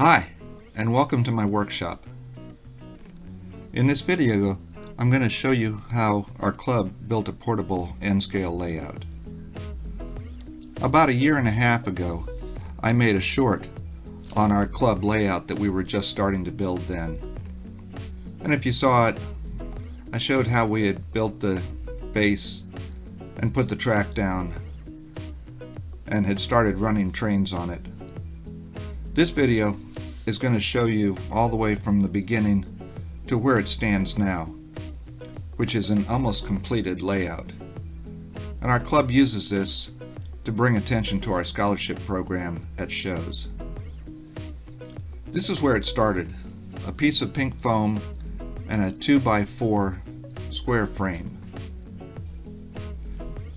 Hi, and welcome to my workshop. In this video, I'm going to show you how our club built a portable N-scale layout. About a year and a half ago, I made a short on our club layout that we were just starting to build then. And if you saw it, I showed how we had built the base and put the track down and had started running trains on it. This video is going to show you all the way from the beginning to where it stands now, which is an almost completed layout. And our club uses this to bring attention to our scholarship program at shows. This is where it started, a piece of pink foam and a 2x4 square frame.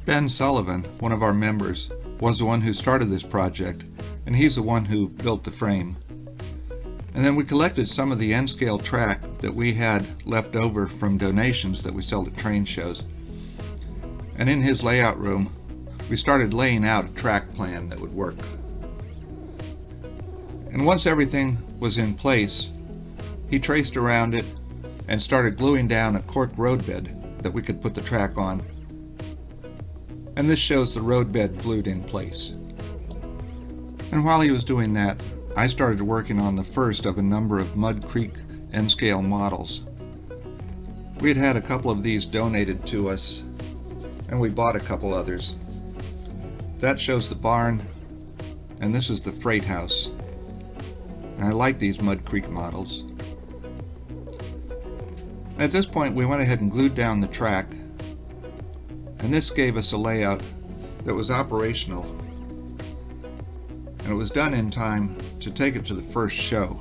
Ben Sullivan, one of our members, was the one who started this project, and he's the one who built the frame. And then we collected some of the N-scale track that we had left over from donations that we sell at train shows. And in his layout room, we started laying out a track plan that would work. And once everything was in place, he traced around it and started gluing down a cork roadbed that we could put the track on. And this shows the roadbed glued in place. And while he was doing that, I started working on the first of a number of Mud Creek N-scale models. We had had a couple of these donated to us, and we bought a couple others. That shows the barn, and this is the freight house. And I like these Mud Creek models. At this point, we went ahead and glued down the track, and this gave us a layout that was operational, and it was done in time to take it to the first show.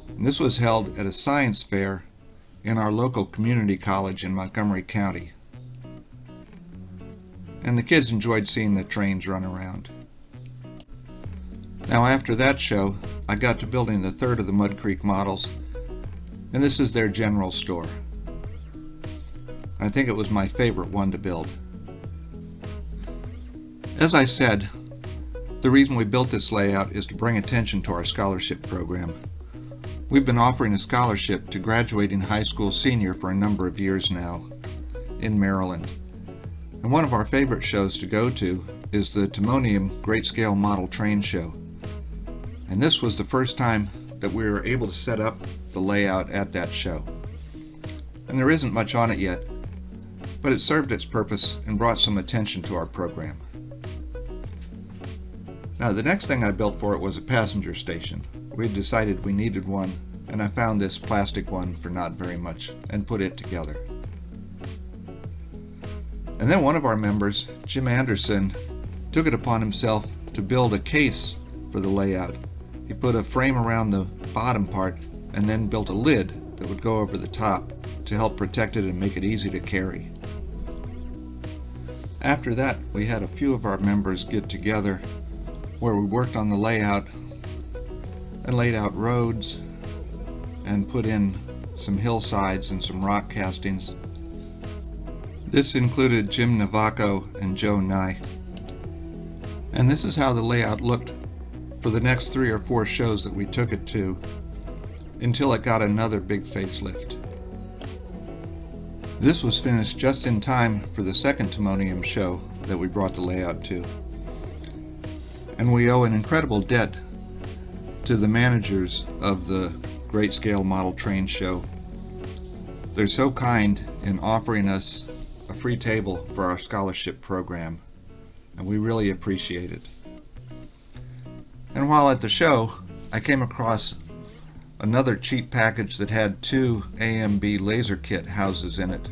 And this was held at a science fair in our local community college in Montgomery County. And the kids enjoyed seeing the trains run around. Now after that show, I got to building the third of the Mud Creek models, and this is their general store. I think it was my favorite one to build. As I said, the reason we built this layout is to bring attention to our scholarship program. We've been offering a scholarship to graduating high school senior for a number of years now in Maryland. And one of our favorite shows to go to is the Timonium Great Scale Model Train Show. And this was the first time that we were able to set up the layout at that show. And there isn't much on it yet, but it served its purpose and brought some attention to our program. Now the next thing I built for it was a passenger station. We had decided we needed one, and I found this plastic one for not very much and put it together. And then one of our members, Jim Anderson, took it upon himself to build a case for the layout. He put a frame around the bottom part and then built a lid that would go over the top to help protect it and make it easy to carry. After that, we had a few of our members get together where we worked on the layout and laid out roads and put in some hillsides and some rock castings. This included Jim Navaco and Joe Nye. And this is how the layout looked for the next 3 or 4 shows that we took it to until it got another big facelift. This was finished just in time for the second Timonium show that we brought the layout to. And we owe an incredible debt to the managers of the Great Scale Model Train Show. They're so kind in offering us a free table for our scholarship program, and we really appreciate it. And while at the show, I came across another cheap package that had 2 AMB laser kit houses in it.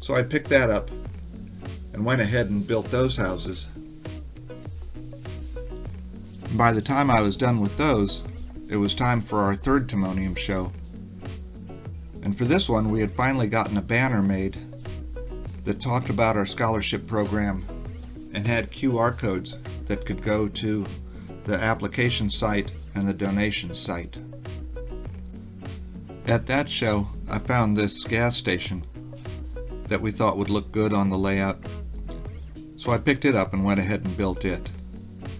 So I picked that up and went ahead and built those houses. By the time I was done with those, it was time for our third Timonium show. And for this one, we had finally gotten a banner made that talked about our scholarship program and had QR codes that could go to the application site and the donation site. At that show, I found this gas station that we thought would look good on the layout, so I picked it up and went ahead and built it.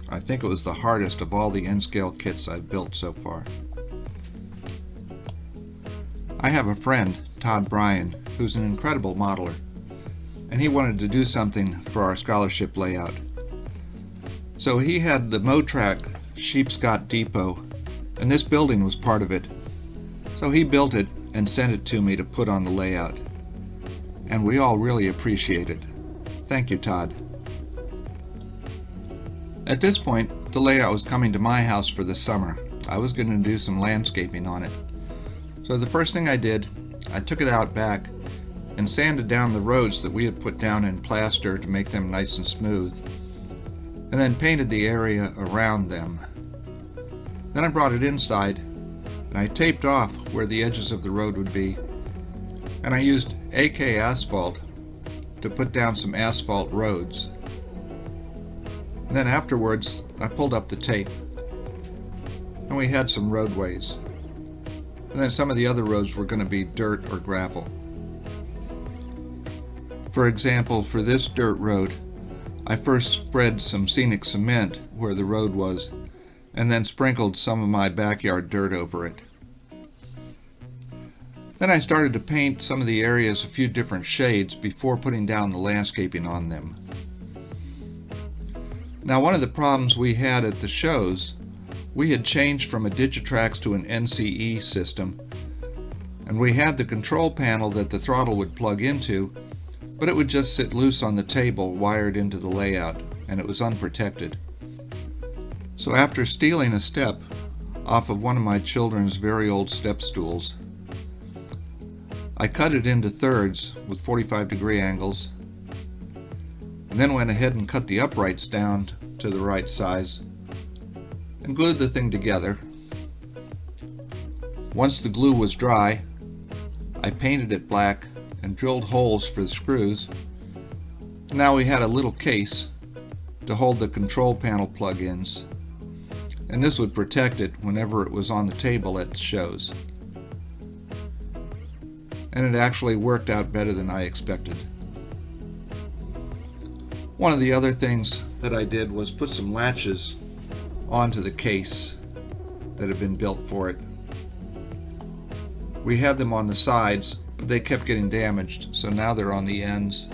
I think it was the hardest of all the N-scale kits I've built so far. I have a friend, Todd Bryan, who's an incredible modeler, and he wanted to do something for our scholarship layout. So he had the Motrac Sheepscott Depot, and this building was part of it. So he built it and sent it to me to put on the layout. And we all really appreciate it. Thank you, Todd. At this point, the layout was coming to my house for the summer. I was going to do some landscaping on it. So the first thing I did, I took it out back and sanded down the roads that we had put down in plaster to make them nice and smooth, and then painted the area around them. Then I brought it inside and I taped off where the edges of the road would be, and I used AK asphalt to put down some asphalt roads. And then afterwards I pulled up the tape and we had some roadways, and then some of the other roads were going to be dirt or gravel. For example, for this dirt road, I first spread some scenic cement where the road was, and then sprinkled some of my backyard dirt over it. Then I started to paint some of the areas a few different shades before putting down the landscaping on them. Now, one of the problems we had at the shows, we had changed from a Digitrax to an NCE system, and we had the control panel that the throttle would plug into, but it would just sit loose on the table wired into the layout, and it was unprotected. So after stealing a step off of one of my children's very old step stools, I cut it into thirds with 45-degree angles, and then went ahead and cut the uprights down to the right size and glued the thing together. Once the glue was dry, I painted it black and drilled holes for the screws. Now we had a little case to hold the control panel plug-ins, and this would protect it whenever it was on the table at the shows. And it actually worked out better than I expected. One of the other things that I did was put some latches onto the case that had been built for it. We had them on the sides, but they kept getting damaged, so now they're on the ends.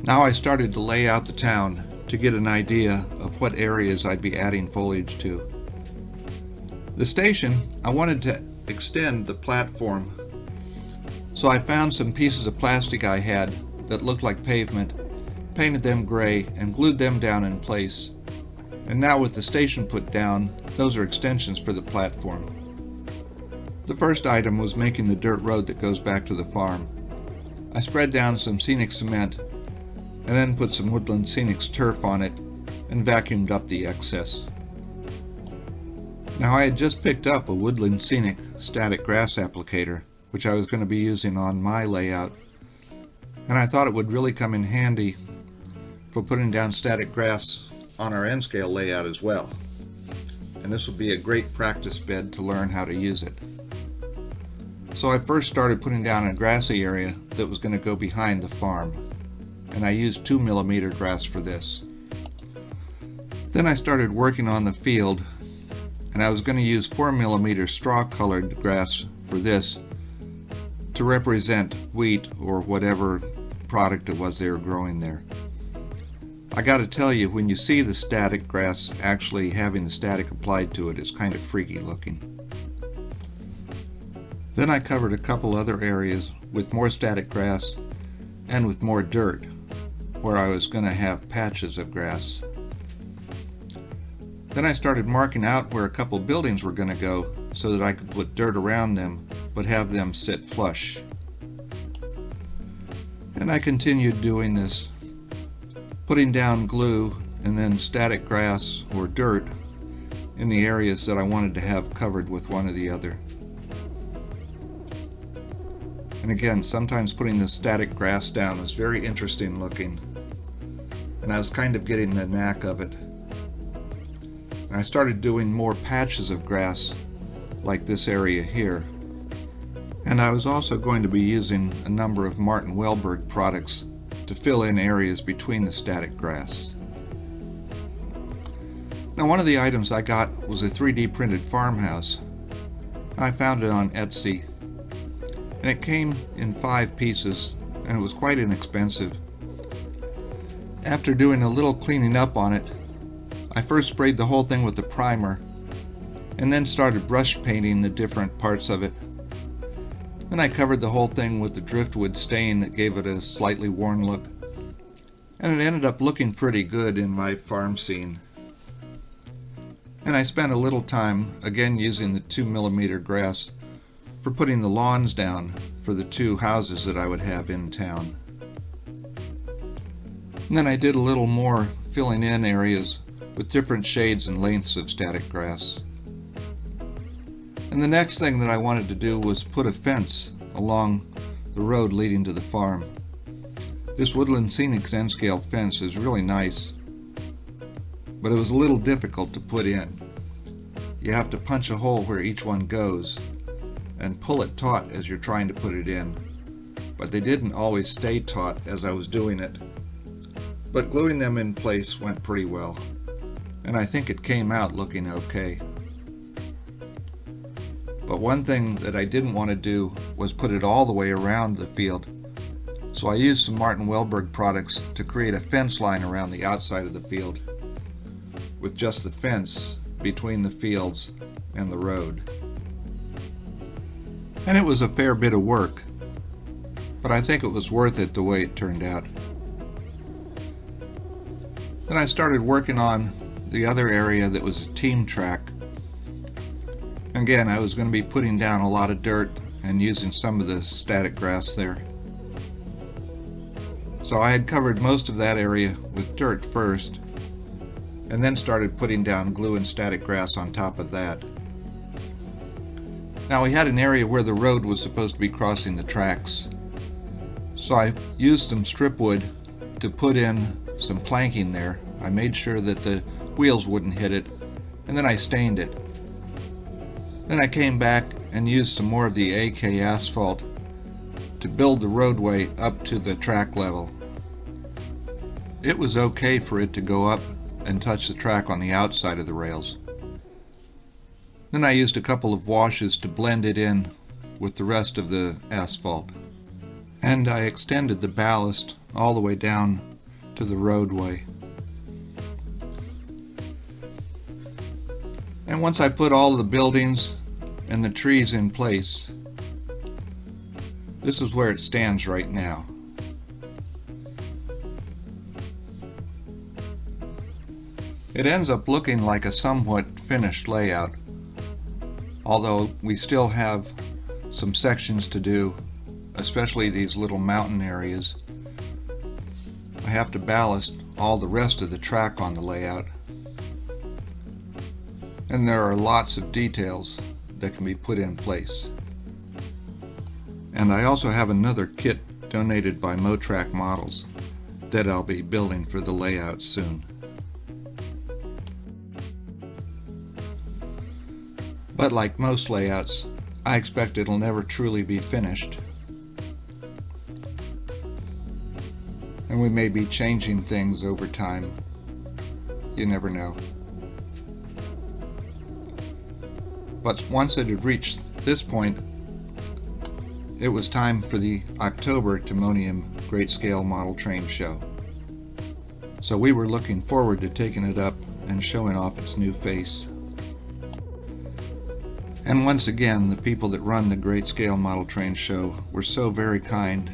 Now I started to lay out the town to get an idea of what areas I'd be adding foliage to. The station, I wanted to extend the platform, so I found some pieces of plastic I had that looked like pavement, painted them gray, and glued them down in place. And now with the station put down, those are extensions for the platform. The first item was making the dirt road that goes back to the farm. I spread down some scenic cement and then put some Woodland Scenics turf on it and vacuumed up the excess. Now I had just picked up a Woodland Scenic static grass applicator, which I was going to be using on my layout, and I thought it would really come in handy for putting down static grass on our N-scale layout as well. And this would be a great practice bed to learn how to use it. So I first started putting down a grassy area that was going to go behind the farm, and I used 2mm grass for this. Then I started working on the field, and I was going to use 4mm straw colored grass for this to represent wheat or whatever product it was they were growing there. I got to tell you, when you see the static grass actually having the static applied to it, it's kind of freaky looking. Then I covered a couple other areas with more static grass and with more dirt, where I was going to have patches of grass. Then I started marking out where a couple buildings were going to go so that I could put dirt around them but have them sit flush. And I continued doing this, putting down glue and then static grass or dirt in the areas that I wanted to have covered with one or the other. And again, sometimes putting the static grass down was very interesting looking, and I was kind of getting the knack of it. And I started doing more patches of grass like this area here. And I was also going to be using a number of Martin Welberg products to fill in areas between the static grass. Now, one of the items I got was a 3D printed farmhouse. I found it on Etsy, and it came in 5 pieces, and it was quite inexpensive. After doing a little cleaning up on it, I first sprayed the whole thing with the primer, and then started brush painting the different parts of it. Then I covered the whole thing with the driftwood stain that gave it a slightly worn look, and it ended up looking pretty good in my farm scene. And I spent a little time again using the 2mm grass for putting the lawns down for the 2 houses that I would have in town. And then I did a little more filling in areas with different shades and lengths of static grass. And the next thing that I wanted to do was put a fence along the road leading to the farm. This Woodland Scenic Zen-scale fence is really nice, but it was a little difficult to put in. You have to punch a hole where each one goes and pull it taut as you're trying to put it in, but they didn't always stay taut as I was doing it. But gluing them in place went pretty well, and I think it came out looking okay. But one thing that I didn't want to do was put it all the way around the field, so I used some Martin Welberg products to create a fence line around the outside of the field, with just the fence between the fields and the road. And it was a fair bit of work, but I think it was worth it the way it turned out. Then I started working on the other area that was a team track. Again, I was going to be putting down a lot of dirt and using some of the static grass there. So I had covered most of that area with dirt first, and then started putting down glue and static grass on top of that. Now, we had an area where the road was supposed to be crossing the tracks, so I used some strip wood to put in some planking there. I made sure that the wheels wouldn't hit it, and then I stained it. Then I came back and used some more of the AK asphalt to build the roadway up to the track level. It was okay for it to go up and touch the track on the outside of the rails. Then I used a couple of washes to blend it in with the rest of the asphalt. And I extended the ballast all the way down to the roadway. And once I put all of the buildings and the trees in place, this is where it stands right now. It ends up looking like a somewhat finished layout, although we still have some sections to do, especially these little mountain areas. I have to ballast all the rest of the track on the layout, and there are lots of details that can be put in place. And I also have another kit donated by Motrack Models that I'll be building for the layout soon. But like most layouts, I expect it'll never truly be finished. And we may be changing things over time. You never know. But once it had reached this point, it was time for the October Timonium Great Scale Model Train Show. So we were looking forward to taking it up and showing off its new face. And once again, the people that run the Great Scale Model Train Show were so very kind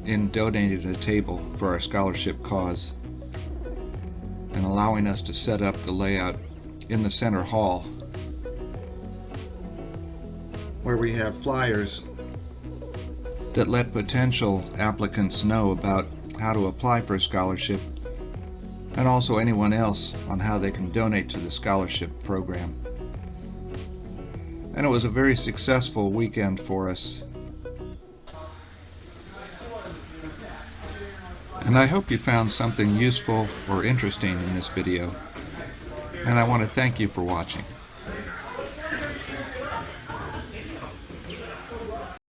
in donating a table for our scholarship cause and allowing us to set up the layout in the center hall, where we have flyers that let potential applicants know about how to apply for a scholarship, and also anyone else on how they can donate to the scholarship program. And it was a very successful weekend for us. And I hope you found something useful or interesting in this video, and I want to thank you for watching.